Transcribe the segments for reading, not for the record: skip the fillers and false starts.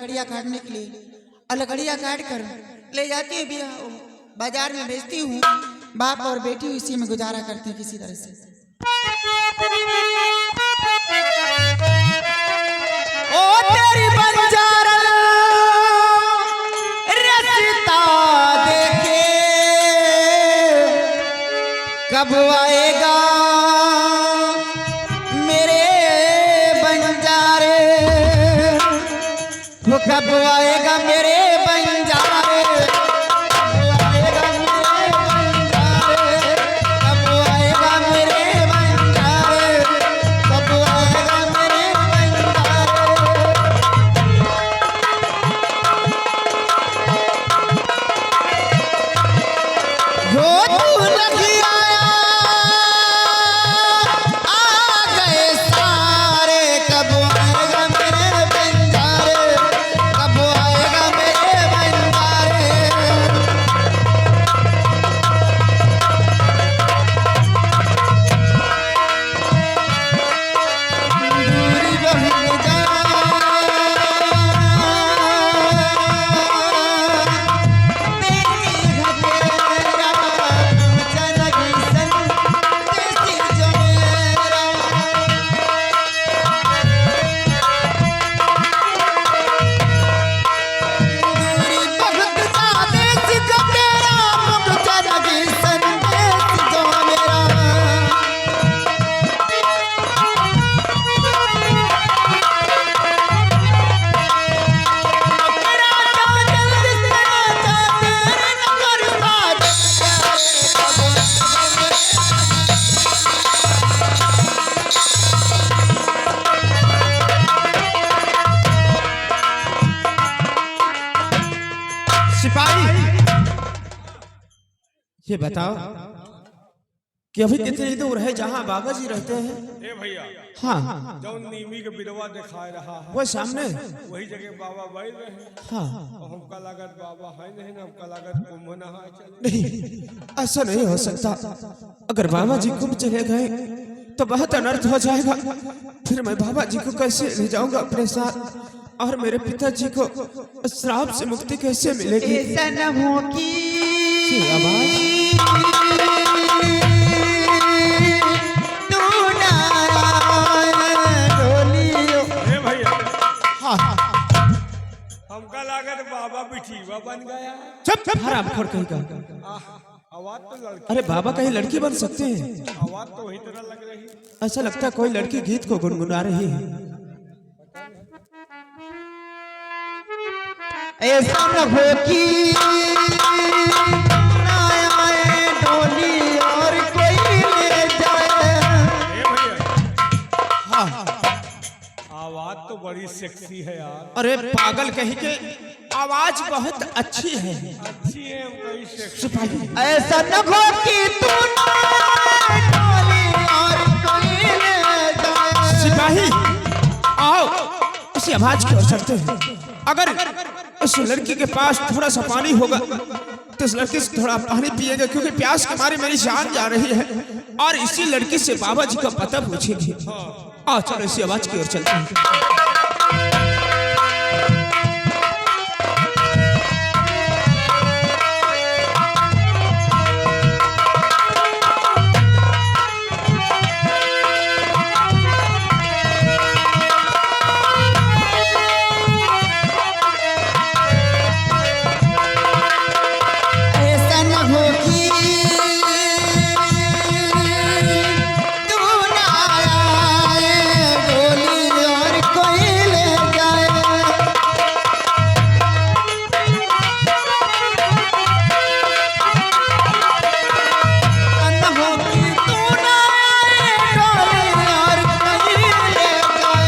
लकड़ियाँ काटने के लिए और लकड़ियाँ काट कर ले जाती है भैया बाजार में बेचती हूँ। बाप और बेटी इसी में गुजारा करते हैं किसी तरह से। ओ तेरी बंजारा रस्ता देखे कब आएगा मेरे बंजारे, वो कब आएगा मेरे बंजारे, कब आएगा मेरे बंजारे, कब आएगा मेरे बंजारे। हो तू नहीं आया आ गए सारे, कब आएगा मेरे बंजारे, कब आएगा मेरे बंजारे। दूरी बहुत ये बताओ कि अभी कितनी दूर है जहाँ बाबा जी रहते हैं? ए भैया, हाँ जो नीमी के बिरवा दिखाए रहा है वो सामने। वही जगह बाबा बैठ रहे हैं। हाँ और हमका लागत बाबा है नहीं ना, हमका लागत कुंभ नहा चले। नहीं, ऐसा नहीं हो सकता। अगर बाबा जी कुंभ चले गए तो बहुत अनर्थ हो जाएगा। फिर मैं बाबा जी को कैसे ले जाऊंगा अपने साथ, और मेरे पिताजी को श्राप से मुक्ति कैसे मिलेगी? ऐसा न हो कि तू ना डोलियो। ए भैया, हाँ हमका लागत बाबा बिठीवा बन गया। चुप चुप, हराम खोर कहीं का। आवाज तो लड़की, अरे बाबा कहीं लड़की बन सकते हैं? आवाज तो वही तरह लग रही। ऐसा लगता है कोई लड़की गीत को गुनगुना रही है। ऐसा न हो कि ना आए डोली और कोई ले जाए। ए भैया, हाँ आवाज तो बड़ी सेक्सी है यार। अरे पागल कहीं के, आवाज बहुत अच्छी है। अच्छी है, हमको ही सेक्सी। सिपाही, ऐसा न हो कि तू ना आए डोली और कोई ले जाए। सिपाही आओ, इसी आवाज की ओर चलते हैं। अगर उस लड़की के पास थोड़ा सा पानी होगा तो उस लड़की से थोड़ा पानी पिएगा, क्योंकि प्यास के मारे मेरी जान जा रही है, और इसी लड़की से बाबा जी का पता पूछेंगे। आओ चलो इसी आवाज की ओर चलते हैं। ऐसा न हो कि तू ना आए डोली और कोई ले जाए। ऐसा न हो कि तू ना आए डोली और कोई ले जाए।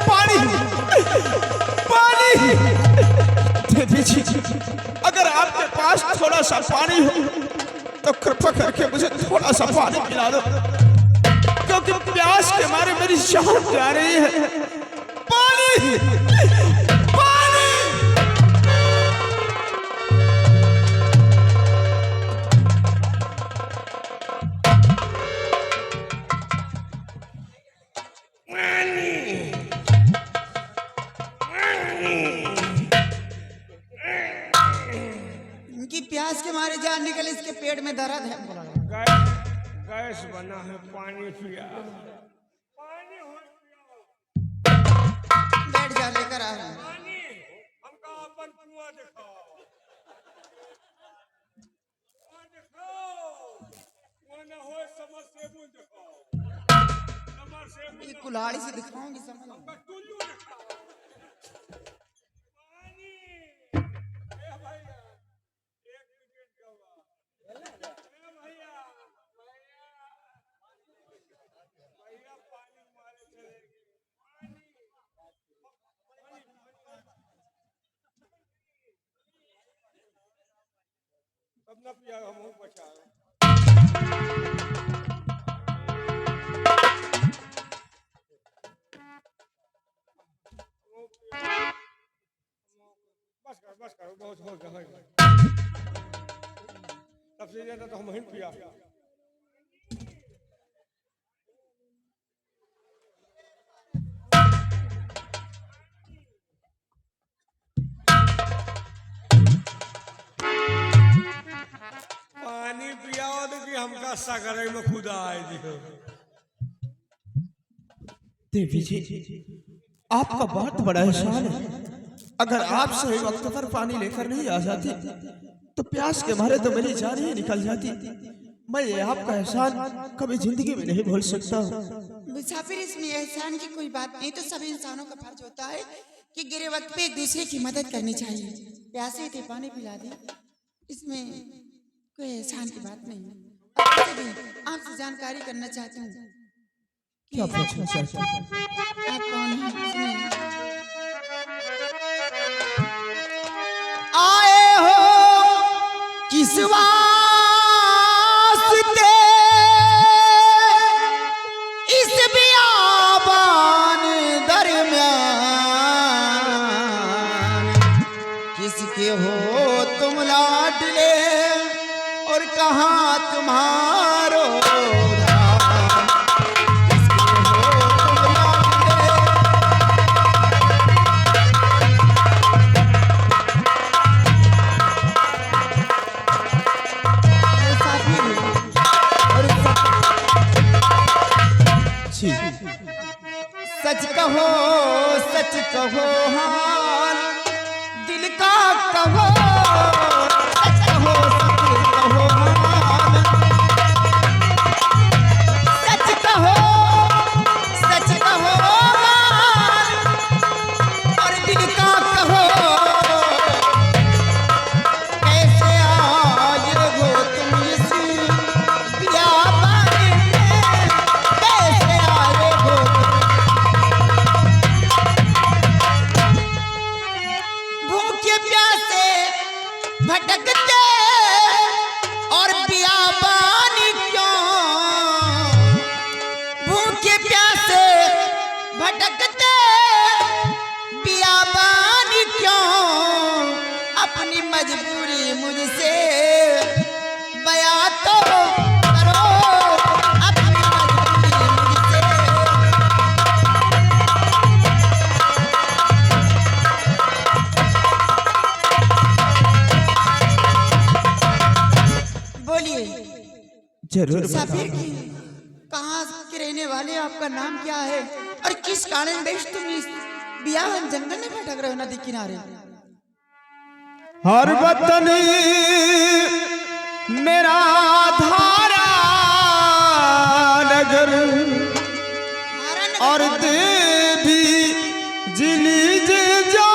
पानी पानी देवी जी, अगर आपके पास थोड़ा सा पानी हो तो कृपा करके मुझे थोड़ा सा पानी पिला दो, क्योंकि प्यास के मारे मेरी जान जा रही है। पानी पानी। पेट में दर्द है। गैस बना है, पानी पिया। पानी हो बैठ जा, लेकर आ रहा हूं। पानी हमका अपन कुआं दिखाओ। कुआं दिखाओ। कुआं ना हो समरसेबुल दिखाओ। समरसेबुल ये कुल्हाड़ी से दिखाऊंगी समझ। हमका टुल्लू दिखाओ। पानी ए भैया, एक विकेट गवा। ए भैया, भैया पानी मारे चलेगी। अब न पिया, हम बचा। बस करो, बहुत हो गया। सबसे ज्यादा तो हम ही पिया। पानी पियाओ तो कि हमका सगरे में खुदा आए दिखो। देवी जी, आपका बहुत बड़ा एहसान है। अगर आप सही वक्त पर पानी लेकर नहीं आ जाती तो प्यास के मारे तो मेरी जान ही निकल जाती। मैं ये आपका एहसान कभी जिंदगी में नहीं भूल सकता हूँ। मुसाफिर, इसमें एहसान की कोई बात नहीं। तो सभी इंसानों का फर्ज होता है कि गिरे वक्त पे एक दूसरे की मदद करनी चाहिए। प्यासे थे, पानी पिला दी, इसमें कोई एहसान की बात नहीं है। आपसे जानकारी करना चाहती हूँ। क्या पूछना चाहते हैं? आप कौन हैं? सुनिए। आए हो किस वास्ते इस बियाबान दरमियान, किसके हो तुम लाडले और कहाँ तुम्हारो सच कहो हाल दिल का कहो, सच कहो हाल, सच कहो हाल और दिल का कहो। कैसे आए हो तुम इस बियाबान में, कैसे आए हो? भूखे प्यासे भटकते और बियाबान क्यों, भूखे प्यासे भटकते बियाबान क्यों, अपनी मजबूरी मुझसे बयां तो करो, अपनी मजबूरी मुझसे। बोलिए जरूर मुसाफिर की, कहाँ के रहने वाले, आपका नाम क्या है और किस कारण बेश तुम इस बियाह जंगल में भटक रहे हो नदी किनारे? हर वतन मेरा धारा नगर और देवी जिली जा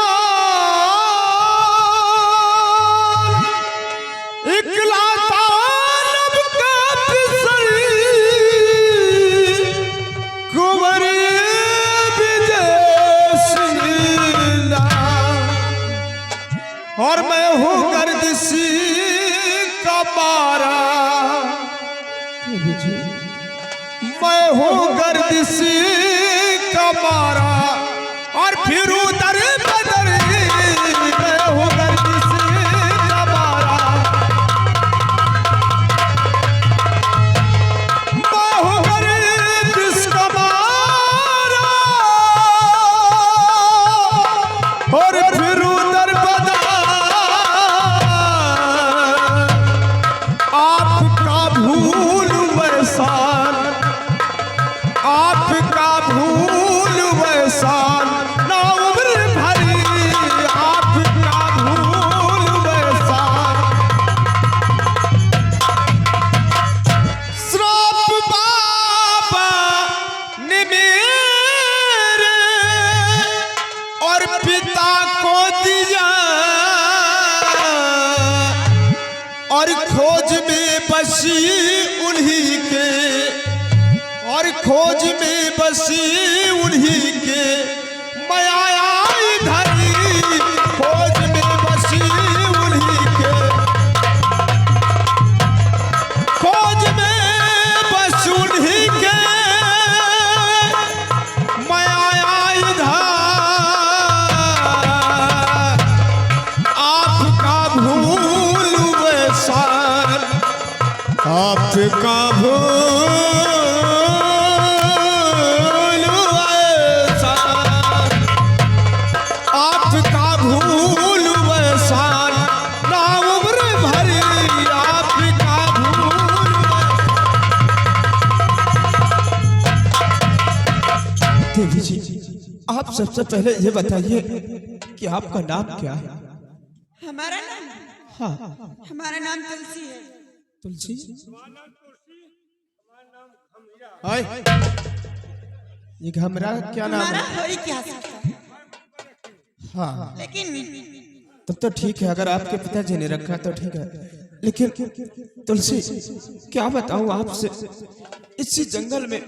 इकलाता लब का पिसरी कुंवरी विजय सिंगला, और मैं हूँ गर्दिशी का मारा, मैं हूँ गर्दिशी का मारा और फिर उधर बदर, मैं हूँ गर्दिशी का मारा, मैं हूँ गर्दिश का मारा और फिर उधर बदर। आप और खोज में बसी उन्हीं के माया धरी, खोज में बसी उन्हीं के, खोज में बस उन्हीं के माया धर, आपका भूल वैसान, आपका भूल वैसान, आपका भूल वैसान, ना उम्र भरी आपका भूल वैसान। देवी जी, आप सबसे पहले ये बताइए कि आपका नाम क्या है? हमारा नाम, हाँ, हमारा नाम तुलसी है। तुलसी। हमारा हाय, ये घमरा क्या नाम हमारा है? हो ही क्या सकता है, हाँ, लेकिन तब तो ठीक है, अगर आपके पिताजी ने रखा तो ठीक है, लेकिन तुलसी क्या बताऊं आपसे, इसी जंगल में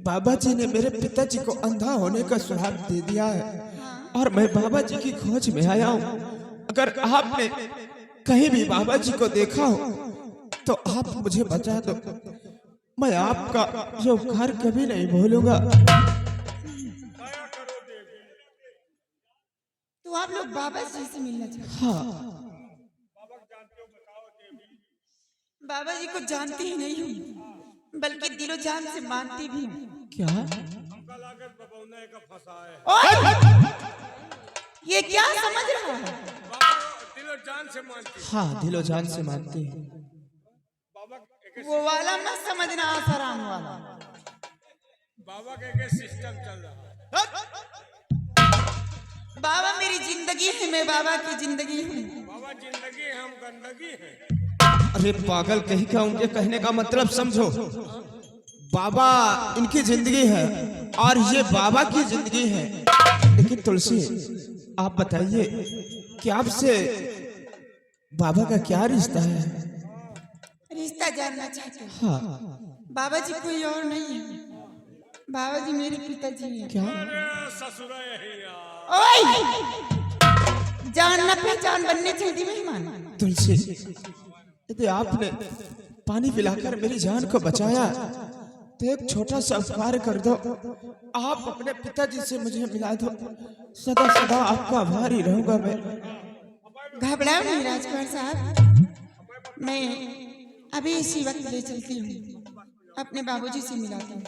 बाबा जी ने मेरे पिताजी को अंधा होने का श्राप दे दिया है और मैं बाबा जी की खोज में आया हूँ। अगर आपने कहीं भी बाबा जी को देखा हो तो आप मुझे बता दो, मैं आपका ये उपकार कभी नहीं भूलूंगा। तो आप लोग बाबा जी से मिलना चाहते हैं? हाँ, बाबा जी को जानती ही नहीं हूँ, बल्कि दिलो जान से मानती भी हूँ। क्या? हमका लागत बबौना का फंसा है। ओए! ये क्या समझ रहा है? बाबा दिलो जान से मानती है। हाँ, दिलो जान से मानते हैं। बाबा एक वो वाला मत समझना, आसाराम वाला। बाबा के सिस्टम चल रहा है। बाबा मेरी जिंदगी है, मैं बाबा की जिंदगी हूँ। बाबा जिंदगी है, हम गंदगी है। अरे पागल कहीं का, उनके कहने का मतलब समझो। बाबा इनकी जिंदगी है और ये बाबा की जिंदगी है। लेकिन तुलसी आप बताइए कि आपसे बाबा का क्या रिश्ता है? रिश्ता जानना चाहते हैं? हाँ, बाबा जी कोई और नहीं है, बाबा जी मेरे पिताजी हैं। क्या? अरे ससुर है यार। ओए! जानना पहचान बनने चाहिए मेहमान। तुलसी यदि आपने पानी पिलाकर मेरी जान को बचाया तो एक छोटा सा उपकार कर दो, आप अपने पिताजी से मुझे मिला दो, सदा सदा आपका आभारी रहूंगा मैं। घबराओ नहीं राजकुमार साहब, मैं अभी इसी वक्त ले चलती हूँ, अपने बाबूजी से मिलाती हूँ।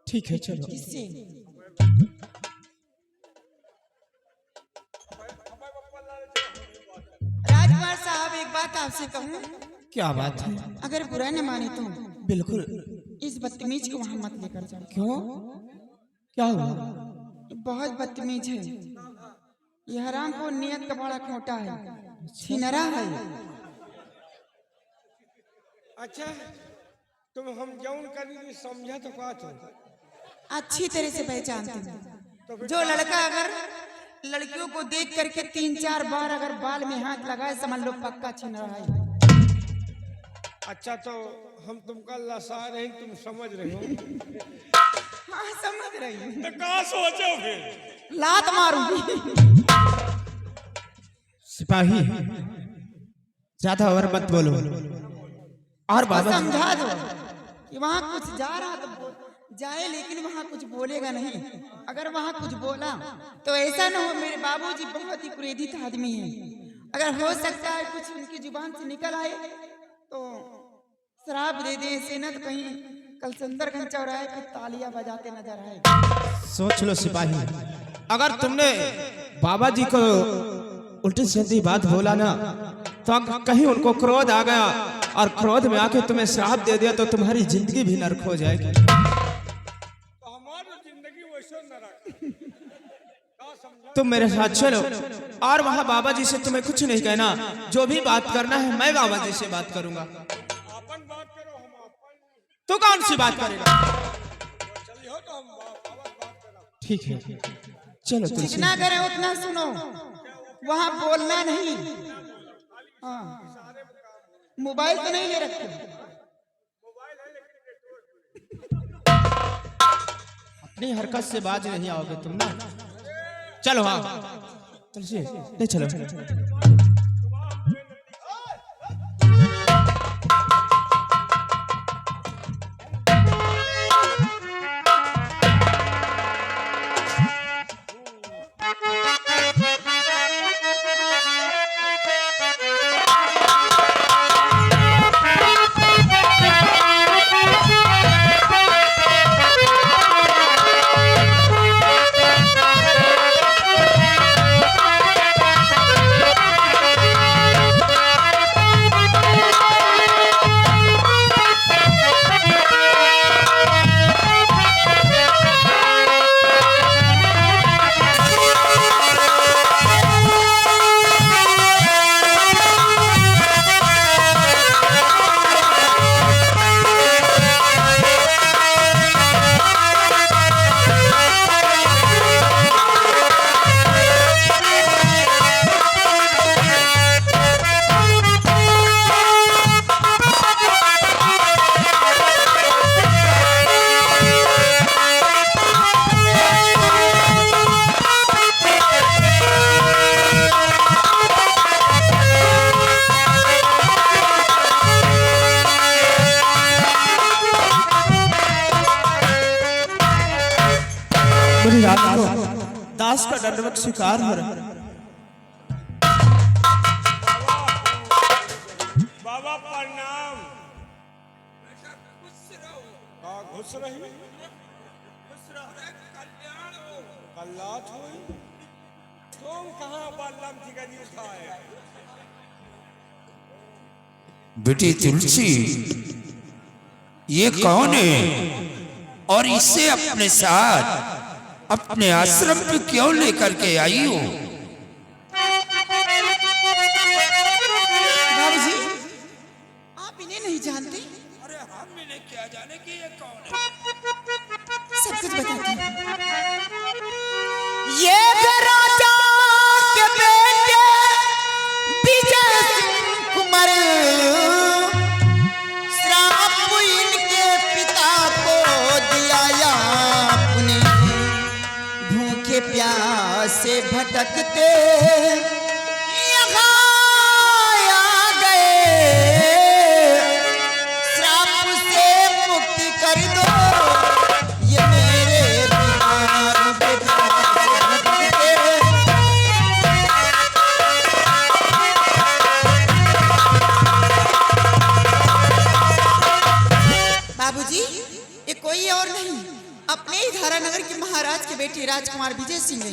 ठीक है, चलो। किससे? राजकुमार साहब, एक बात आपसे कहूँ, क्या बात है? अगर बुरा न माने तो बिल्कुल। इस बदतमीज को वहां मत लेकर जाओ। क्यों? क्या हुआ? बहुत बदतमीज है ये, हराम को नियत का बड़ा खोटा है, छिनरा है। अच्छा, तुम हम जौन करी समझा तो का तो अच्छी तरह से पहचानती हूँ। जो लड़का अगर लड़कियों को देख करके 3-4 बार अगर बाल में हाथ लगाए, समझ लो पक्का छिनरा है। अच्छा, तो हम तुमका लसा रहे, तुम समझ रहे हो। हाँ, समझ रही हूँ। तो कहा सोचो फिर? लात मारूंगी। सिपाही ज्यादा और मत बोलो। और बाबा समझा दो कि वहाँ कुछ जा रहा तो जाए, लेकिन वहाँ कुछ बोलेगा नहीं। अगर वहाँ कुछ बोला तो ऐसा ना हो, मेरे बाबूजी बहुत ही क्रोधित आदमी हैं। अगर हो सकता है कुछ उनकी जुबान से निकल आए तो शराब दे दे, ऐसे न तो कहीं कल संदरगंज चौराहे पे तालियां बजाते नजर आए। सोच लो सिपाही, अगर तुमने बाबा जी को उल्टी सीधी बात बोला ना तो कहीं उनको क्रोध आ गया और क्रोध में आके तुम्हें श्राप दे दिया तो तुम्हारी जिंदगी भी नरक हो जाएगी। तो हमारी जिंदगी वैसे न रख। तुम मेरे साथ चलो और वहाँ बाबा जी से तुम्हें कुछ नहीं कहना, जो भी बात करना है मैं बाबा जी से बात करूंगा। अपन बात करो, हम अपन तू कौन सी बात करेगा? चलिए तो हम बात करो। ठीक है, चलो तुलसी। जितना करे उतना सुनो, वहाँ बोलना नहीं। हाँ, मोबाइल तो नहीं ले रखे? नहीं हरकत से बाज नहीं आओगे तुम ना। चलो हाँ चल ले चलो। मेरी रात को दास का दंडवत शिकार हो रहा है। बाबा प्रणाम। घुस रही कल्लात हुई तुम कहाँ बालम जी का जी उठाए। बेटी तुलसी ये कौन है और इसे अपने साथ अपने आश्रम पे क्यों लेकर के आई हो? बाबूजी आप इन्हें नहीं जानते? अरे हम इन्हें क्या जाने कि ये कौन है? सब कुछ बताती हूँ। ये राजा के बेटे विजय सिंह कुमार श्राप इनके पिता को दिया आपने। भूखे प्यासे भटकते यहाँ आ गए। श्राप से मुक्ति कर दो ये मेरे बीमार बेटा। बाबूजी ये कोई और नहीं अपने ही धारानगर के महाराज के बेटे राजकुमार विजय सिंह है।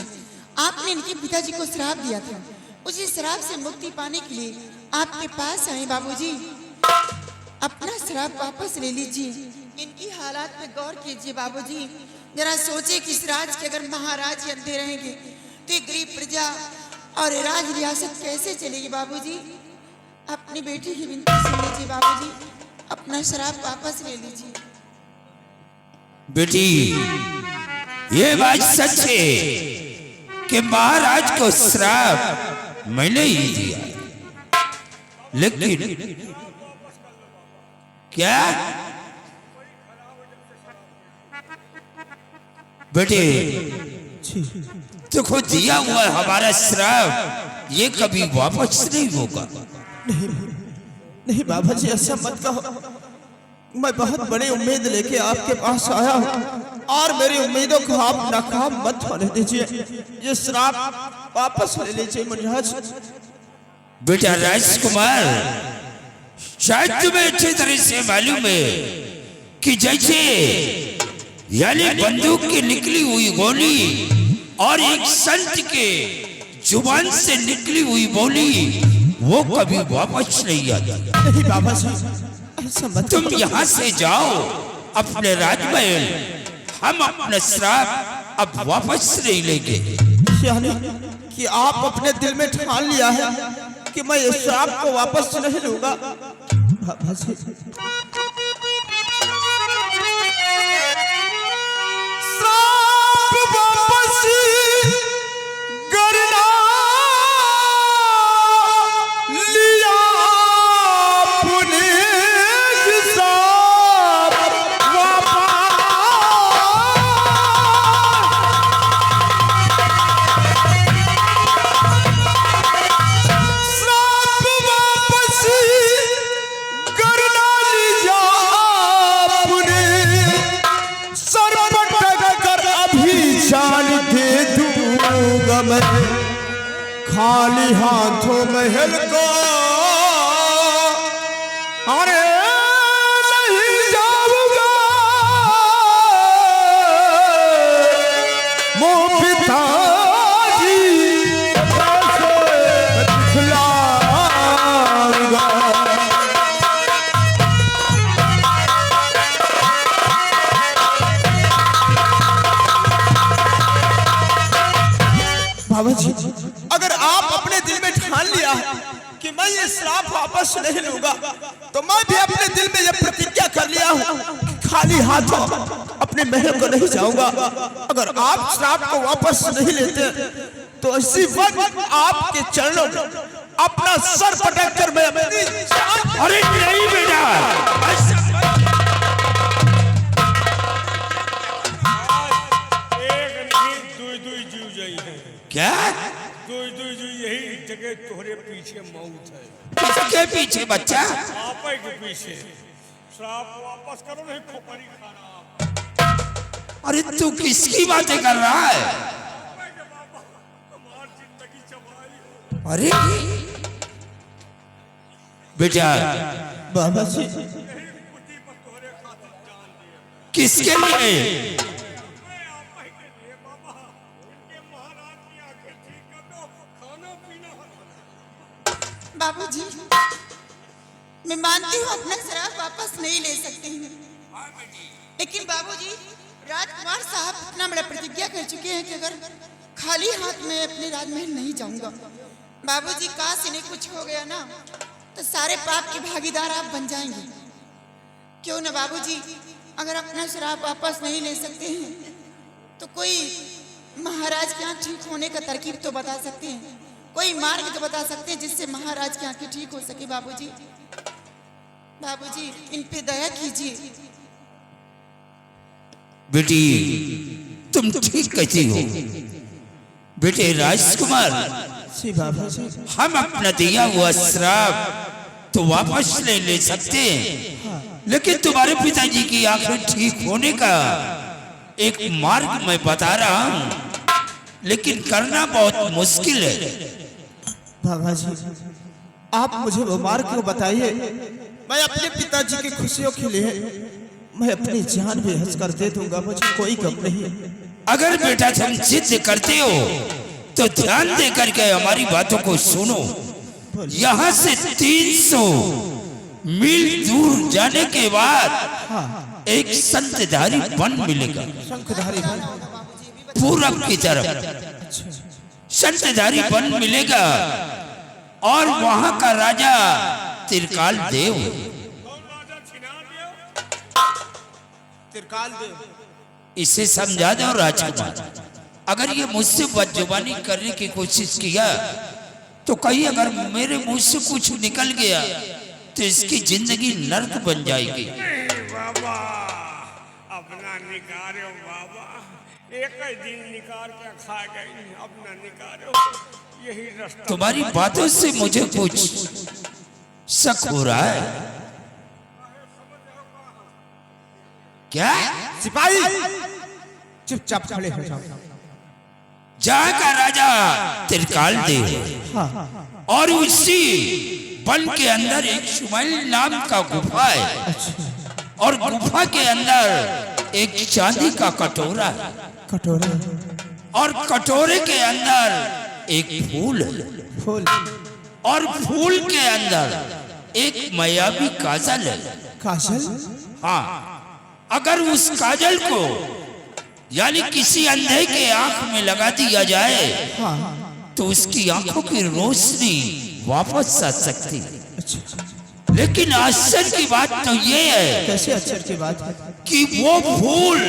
आपने इनके पिताजी को श्राप दिया था, उसी श्राप से मुक्ति पाने के लिए आपके पास आए। बाबूजी अपना श्राप वापस ले लीजिए, इनकी हालात पे गौर कीजिए। बाबूजी जरा सोचे कि इस राज के अगर महाराज अंधे रहेंगे तो ये गरीब प्रजा और राज रियासत कैसे चलेगी। बाबूजी अपनी बेटी की विनती सुन लीजिए। बाबूजी अपना श्राप वापस ले लीजिए। बेटी ये बात सच है कि महाराज को श्राप मैंने ही दिया, लेकिन क्या बेटे देखो दिया हुआ हमारा श्राप ये कभी वापस नहीं होगा। नहीं बाबा जी ऐसा मत कहो। मैं बहुत बड़ी उम्मीद लेके आपके पास आया हूँ और मेरी उम्मीदों को आप नाकाम मत होने दीजिए। ये श्राप वापस ले लीजिए महाराज। बेटा राजकुमार शायद तुम्हें अच्छी तरह से मालूम है कि जैसे यानी बंदूक की निकली हुई गोली और एक संत के जुबान से निकली हुई बोली वो कभी वापस नहीं आती। नहीं बाबा जी ऐसा मत। तुम यहाँ से जाओ अपने राजमहल, हम अपना श्राप अब वापस नहीं लेंगे। यानी कि आप अपने दिल में ठान लिया है कि मैं इस श्राप को वापस नहीं लूंगा। बाबा जी श्राप वापस करना लिया अपने श्राप वापस मैं खाली हाथों महल को अरे नहीं जाऊंगा मोह पिताजी दिखलाऊंगा। बाबा जी, अगर आप अपने दिल में ठान लिया है कि मैं ये श्राप वापस नहीं लूंगा, तो मैं भी अपने दिल में ये प्रतिज्ञा कर लिया हूँ कि खाली हाथों अपने महल को नहीं जाऊंगा। अगर आप श्राप को वापस नहीं लेते तो इसी वक्त आपके चरणों में अपना सर पटक कर मैं अपनी जान। अरे नहीं बेटा, ऐसा एक नहीं दुई दुई जीव जाई है। क्या? दुई दुई जीव यही जगह तोहरे पीछे मौत है। किसके पीछे बच्चा? आप के पीछे। श्राप वापस करो नहीं खोपड़ी खाना। अरे तू किसकी बातें कर रहा है? हमारी जिंदगी चबाई। अरे बेटा, बाबा जी, यही कुटी पर तोहरे खातिर जान दिया। किसके लिए? मैं आप ही के लिए बाबा। इनके महाराज की आंखें ठीक कर दो, खाना पीना हटाना। बाबूजी, मैं मानती हूँ अपना शराब वापस नहीं ले सकती हूँ, लेकिन बाबूजी राजकुमार साहब इतना बड़ा प्रतिज्ञा कर चुके हैं कि अगर खाली हाथ में अपने राजमहल नहीं जाऊंगा। बाबूजी, काश इन्हें कुछ हो गया ना तो सारे पाप के भागीदार आप बन जाएंगे। क्यों ना बाबूजी, अगर अपना शराब वापस नहीं ले सकते हैं तो कोई महाराज के यहाँ ठीक होने का तरकीब तो बता सकते हैं, कोई मार्ग तो बता सकते हैं जिससे महाराज की आंखें ठीक हो सके। बाबूजी, बाबूजी इन पे दया कीजिए। बेटी तुम ठीक कहती हो। बेटे राजकुमार, जी बाबा जी, हम अपना दिया हुआ श्राप तो वापस ले सकते हैं, लेकिन तुम्हारे पिताजी की आंखें ठीक होने का एक मार्ग मैं बता रहा हूँ, लेकिन करना बहुत मुश्किल है। बाबा जी, आप मुझे वो मार्ग को बताइए। मैं अपने पिताजी की खुशियों के लिए मैं अपनी जान भी हंसकर दे दूंगा, मुझे कोई गम नहीं। अगर बेटा तुम जिद करते हो तो ध्यान दे करके हमारी बातों को सुनो। यहाँ से 300 मील दूर जाने के बाद एक संतधारी वन मिलेगा। शंखधारी वन? पूरब की तरफ संतधारी वन मिलेगा और वहां का राजा त्रिकाल देव। कौन राजा छिना दिया? त्रिकाल देव। इसे समझा दो राजकुमार, अगर ये मुझसे बदजुबानी करने की कोशिश किया तो कहीं अगर मेरे मुंह से कुछ निकल गया तो इसकी जिंदगी नर्क बन जाएगी। बाबा अपना निकारो बाबा, एक ही दिन निकाल के खा गई, अपना निकारो, यही रास्ता। तुम्हारी बातों से मुझे कुछ शक हो रहा है। क्या? सिपाही चुपचाप खड़े हो जाओ। जहाँ का राजा त्रिकाल देव और उसी वन के अंदर एक शुमाइल नाम का गुफा है और गुफा के अंदर एक चांदी का कटोरा है कटोरा और कटोरे के अंदर एक फूल है फूल और फूल के अंदर एक मायावी काजल है। काजल? हाँ, अगर उस काजल को यानी किसी अंधे के आंख में लगा दिया जाए तो उसकी आंखों की रोशनी वापस आ सकती है। अच्छा, लेकिन आश्चर्य की बात तो ये है कैसे आश्चर्य की बात है? कि वो फूल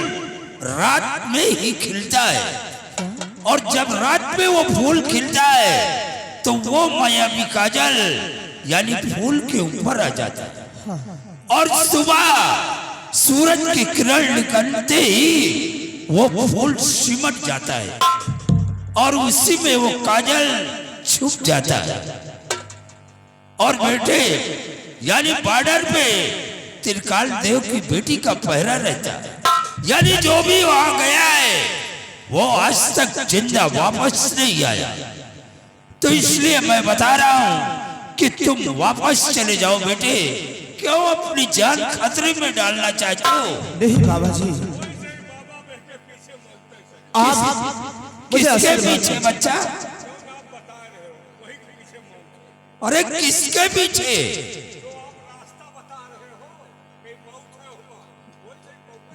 रात में ही खिलता है और जब रात में वो फूल खिलता है तो वो मायावी काजल यानी फूल के ऊपर आ जाता है और सुबह सूरज की किरण निकलते ही वो फूल सिमट जाता है और उसी में वो काजल छुप जाता है और बेटे यानी बॉर्डर पे त्रिकाल देव की बेटी का पहरा रहता है। यानी जो भी वहां गया है वो आज तक जिंदा वापस नहीं आया। तो इसलिए मैं बता रहा हूं कि तुम वापस चले जाओ बेटे। क्यों अपनी जान खतरे में डालना चाहते हो? नहीं बाबा जी, आप किसके पीछे बच्चा? अरे किसके पीछे?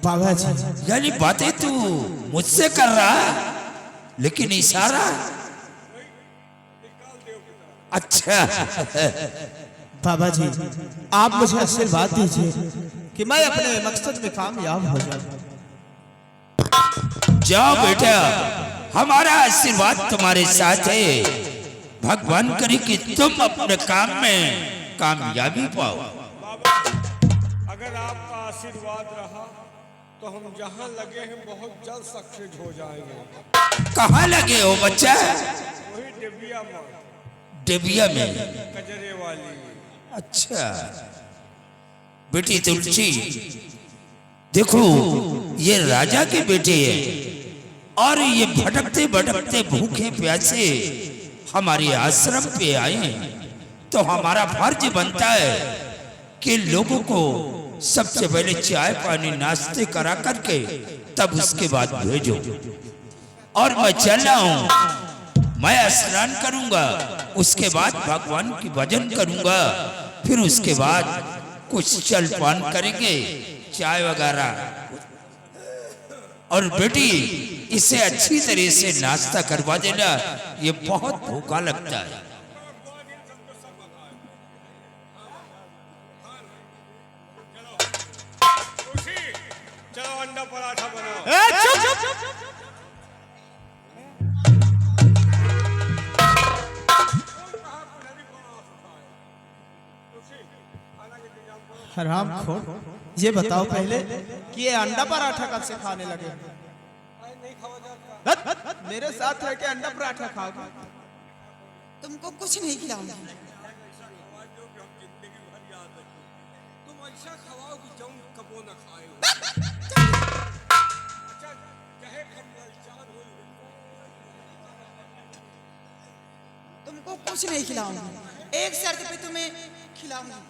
बाबा जी, यानी बातें तू मुझसे कर रहा, लेकिन इशारा अच्छा। बाबा जी, आप मुझे आशीर्वाद दीजिए कि मैं अपने मकसद में कामयाब हो जाऊं। जाओ बेटा, हमारा आशीर्वाद तुम्हारे साथ है। भगवान करे कि तुम अपने काम में कामयाबी पाओ। बाबा, अगर आपका आशीर्वाद रहा तो हम जहाँ लगे हैं बहुत जल्द सक्सेस हो जाएंगे। कहाँ लगे हो बच्चा? वही डिबिया में, डिबिया में। कजरे वाली। अच्छा बेटी तुलसी, देखो ये राजा के बेटे हैं और ये भटकते भटकते भूखे प्यासे हमारे आश्रम पे आए हैं। तो हमारा फर्ज बनता है कि लोगों को सबसे पहले चाय पानी नाश्ते करा करके तब उसके बाद भेजो। और मैं चल रहा हूं, मैं स्नान करूंगा, उसके बाद भगवान की भजन करूंगा, फिर उसके बाद कुछ चल पान करेंगे, चाय वगैरह। और बेटी इसे अच्छी तरह से नाश्ता करवा देना, ये बहुत भूखा लगता है। चलो अंडा पराठा बनाओ। हराम खोर, ये बताओ पहले कि ये अंडा पराठा कब से खाने लगे? मेरे साथ रह के अंडा पराठा खाओगे? तुमको कुछ नहीं खिलाऊंगी। तुम ऐसा खवाओ कि जौन कबो न खाए हो। अच्छा, चाहे खमलाचार हो। तुमको कुछ नहीं खिलाऊंगी, एक शर्त पे तुम्हें खिलाऊंगी।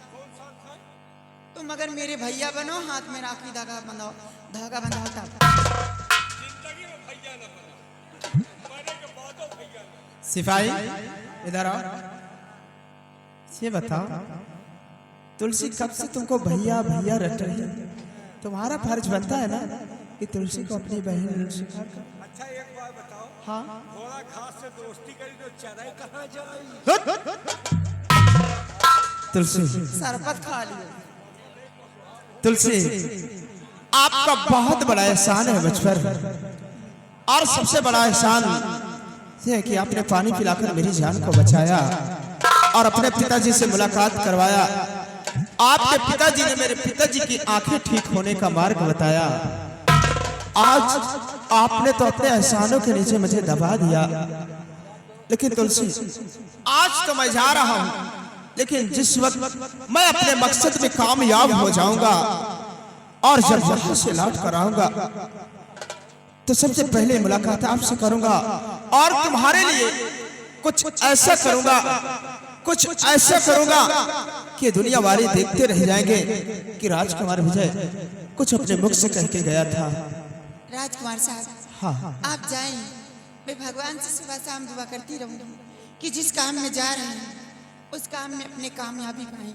तुम अगर मेरे भैया बनो, हाथ में राखी धागा बंधाओ तब। जिंदगी में भैया न बना, मरने के बादो भैया न। सिपाही इधर आओ, ये बताओ तुलसी कब से तुमको भैया भैया रट रही है? तुम्हारा फर्ज बनता है ना कि तुलसी को अपनी बहन स्वीकार कर। अच्छा एक बात बताओ, हाँ, थोड़ा घास से दोस्ती करी तो चराई कहाँ जाएगी? तुलसी, शरबत खा लियो। तुलसी आपका बहुत बड़ा एहसान है बचपन, और सबसे बड़ा एहसान ये है कि आपने पानी पिलाकर मेरी जान को बचाया और अपने पिताजी से मुलाकात करवाया। आपके पिताजी ने मेरे पिताजी की आंखें ठीक होने का मार्ग बताया। आज आपने तो अपने एहसानों के नीचे मुझे दबा दिया, लेकिन तुलसी आज तो मैं जा रहा हूं, लेकिन जिस वक्त मैं अपने मकसद में कामयाब हो जाऊंगा और जब वहां से लौट कर आऊंगा तो सबसे पहले मुलाकात आपसे करूंगा और तुम्हारे लिए कुछ ऐसा करूंगा कि दुनिया वाले देखते रह जाएंगे कि राजकुमार विजय कुछ अपने मुख से कह के गया था। राजकुमार साहब, हाँ, आप जाएं, मैं भगवान से सुबह शाम दुआ करती रहूंगी कि जिस काम में जा रहे हैं उस काम में अपने कामयाबी पाएं।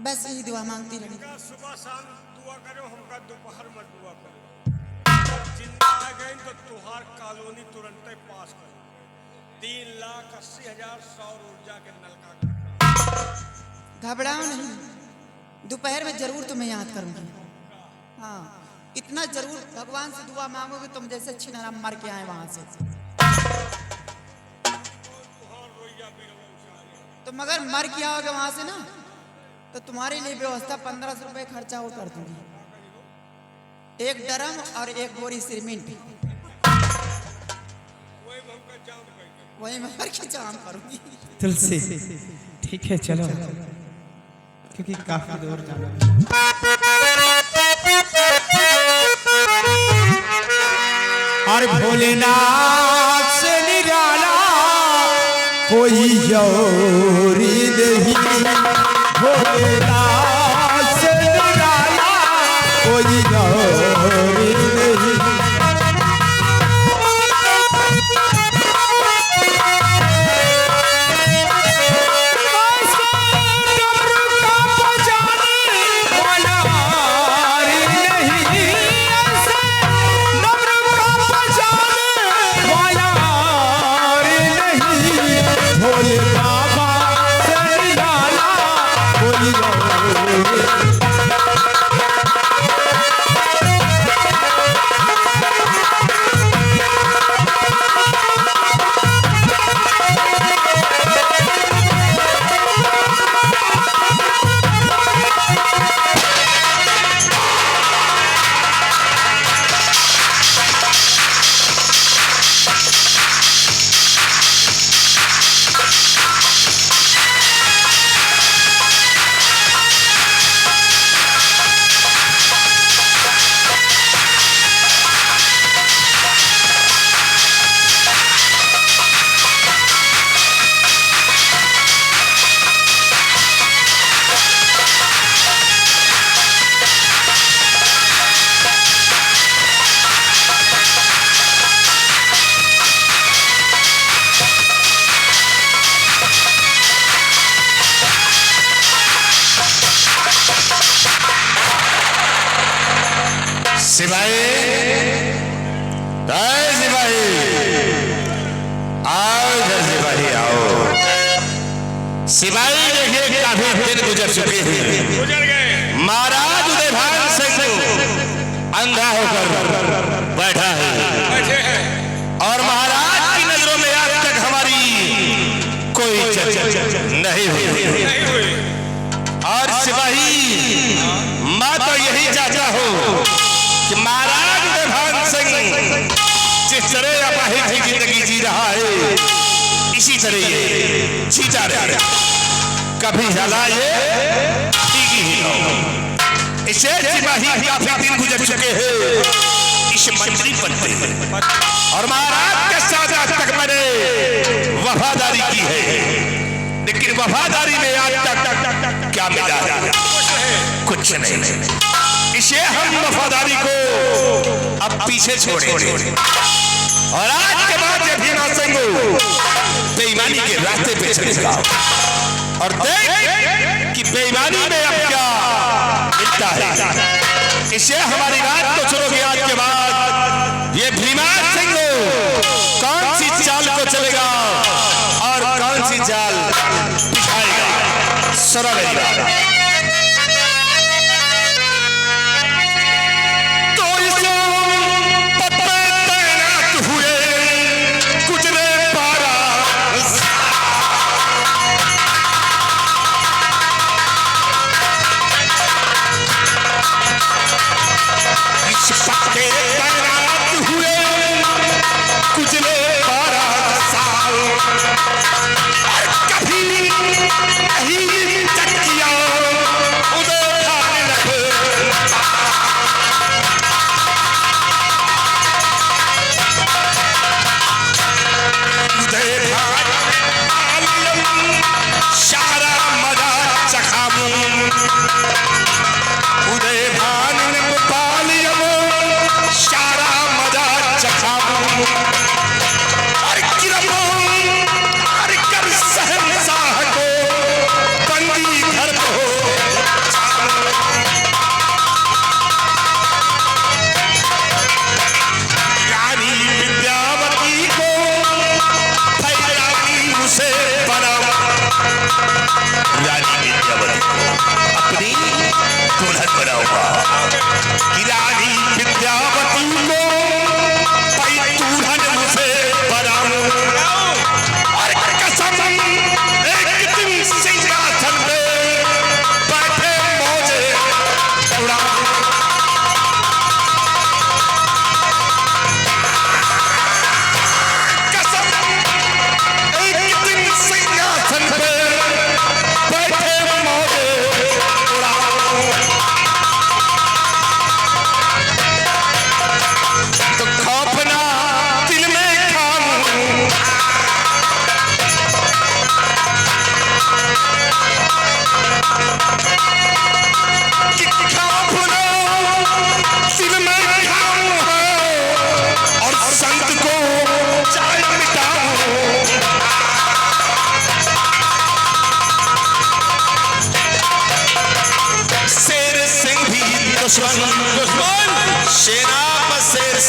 बस यही दुआ मांगती रहूंगी। सुबह शाम दुआ करो, हमका दोपहर में दुआ करो। जब जिंदा आ गए तो तुहार कॉलोनी तुरंत पास करो। 3,80,000 सौर ऊर्जा के नलका। घबराओ नहीं, दोपहर में जरूर तुम्हें याद करूंगी। हाँ, इतना जरूर भगवान से दुआ मांगोगे तुम जैसे छिनारा मर के आए वहां से। तुम अगर मर के आओगे वहां से ना तो तुम्हारे लिए व्यवस्था 1500 रुपए खर्चा वो कर दूंगी, एक ड्रम और एक बोरी सीमेंट, वही मैं मर के जाम करूंगी। तुलसी ठीक है, चलो, क्योंकि काफी दूर जाना है। और भोलेनाथ से निराला कोई और नहीं, भोलेनाथ से निराला कोई और नहीं। सिपाही, सिपाही आओ इधर, सिपाही आओ। सिपाही देखिए काफी दिन गुजर चुके हैं, गुजर गए। महाराज उदयभान सिंह अंधा होकर बैठा है बैठे हैं। और महाराज की नजरों में आज तक हमारी कोई चर्चा नहीं हुई। नहीं हुई। और सिपाही मैं तो यही चाहता हूँ कि महाराज उदयभान सिंह जिस तरह अपाहिज की जिंदगी जी रहा है इसी तरह ये जीता रहे, कभी ज़्यादा ये ठीक ही हो। इसे सिपाही काफी दिन गुजर चुके हैं इस मंत्री पद पे, और महाराज के साथ आज तक मैंने वफादारी की है, लेकिन वफादारी में आज तक क्या मिला? कुछ नहीं। इसे हम वफादारी को अब पीछे छोड़ेंगे, और आज के बाद ये भीमा सिंह बेईमानी के रास्ते पे चलेगा, और देख कि बेईमानी में अब क्या मिलता है। इसे हमारी बात तो सुनोगे आज के बाद, ये भीमा सिंह कौन सी चाल को चलेगा और कौन सी चाल बिछाएगा। सुनो मेरी बात। कभी नहीं तक किया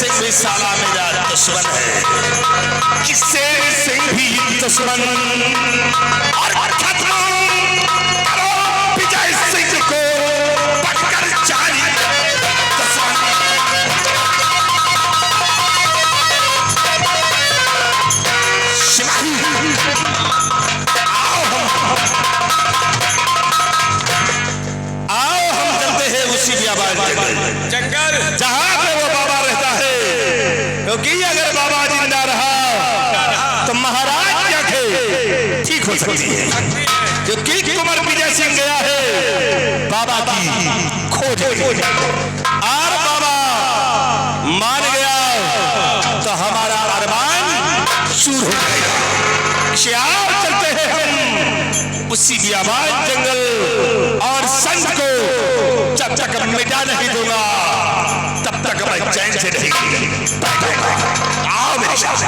सिंह भी साला मेरा दुश्मन है कि शेर सिंह भी दुश्मन और खत्म करो विजय सिंह को पकड़ जाए दुश्मन। सिपाही आओ हम चलते हैं उसी बियाबान जंगल जहां पे वो बाबा रहता है, क्योंकि अगर बाबा जिंदा रहा तो महाराज की आंखें ठीक हो सकती है, क्योंकि कुंवर विजय सिंह गया है बाबा की खोज और बाबा मान गया तो हमारा अरमान चूर हो जाएगा। शियार चलते हैं हम उसी बियाबान जंगल और संत को जब तक मिटा नहीं दूंगा तब तक मैं चैन से नहीं आओ मेरे साथ।